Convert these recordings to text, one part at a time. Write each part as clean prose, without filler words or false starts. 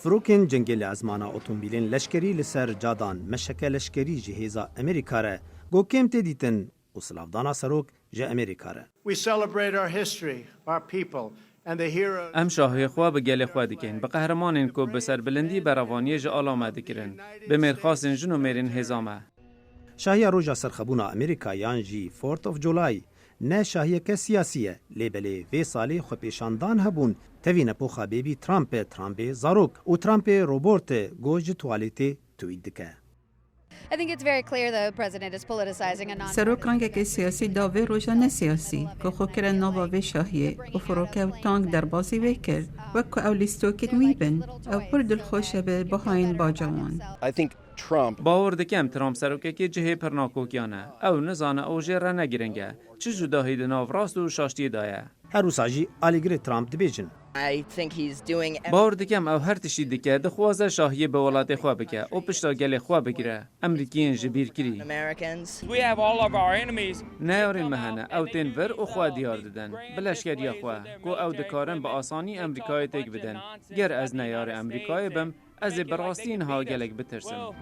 فروکن جنگل ازمانا اوتومبیلین لشکری لسر جادان مشکل لشکری جهیزا امریکا ره گوکم تدیتن و سلافدانا سروک جه امریکا ره. We celebrate our history, our people, and the heroes. ام شاهی خواه به گل خواه دکن به قهرمانین که به سر بلندی براوانی جه آلامه دکرن به مرخاصن جنو میرین هزامه. شاهی روژا سرخبونا امریکا یان جی 4th of July نه شاهی که سیاسیه لیبلی وی سالی خو پیشاندان هبون توین پوخا بیبی ترامپ زاروک و ترامپ روبورت گوج توالیتی توید دکه. I think it's very clear the president is politicizing a سروک رنگک سیاسی داوی روژا نسیاسی که خو کرن نابا وی شاهیه و فروکه و تانک در بازی وی کرد وکو او لیستوکت ویبن او پر دلخوشه به بهاین باجوان. باور دکم ترامپ سروکه که جهه پرناکوکیانه او نزانه او جه را نگیرنگه چه جداهی دناو راست و شاشتی دایه. هر روساجی آلیگر ترامپ دبیجن. باور دکم او هر تشی دکه دخوازه شاهیه به ولات خواه بکه او پشتا گل خواه بگیره امریکیین جبیر کری نیارین مهنه او تین ور او خواه دیار ددن بلشکری خواه گو او دکارن با آسانی امریکای تک بدن گر از نیار امریکای بم از براستین ها گلک بترسم.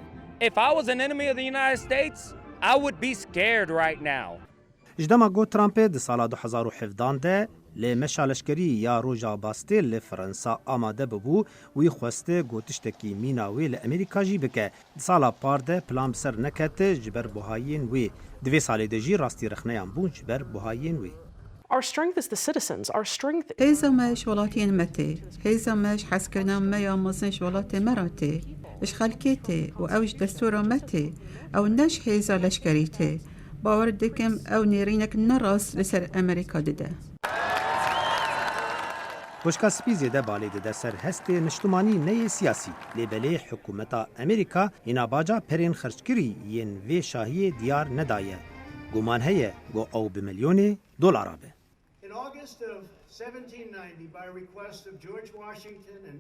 If I was an enemy of the United States, I would be scared right now. اجدما گو ترامپ ده سالا 2017 ده لی مشالشکری یا روژا باستیل لی فرنسا آماده ببو وی خواسته گوتشتکی میناوی لی امریکا جی بکه سالا پارده پلان بسر نکته جبر بوهاین وی دوی سالی ده جی راستی رخنیان بون جبر بوهاین وی. Our strength is the citizens. Our strength هیزا مش ولاتین مته هیزا مش حس کردن میا مزنش ولات مراته اشخالکیته و اوش دستورا مته او نش هیزا لشکریته باور دکم او نیرینک نراس لسر امریکا دیده. بشکا سپیزی ده بالی ده سر هست نشتمانی نی سیاسی لیبلی حکومتا امریکا اینا باجا پرین خرچکری ین وی شاهی دیار ندایه گمان هیه گو او بملیون دلار آبه. In August of 1790, by request of George Washington and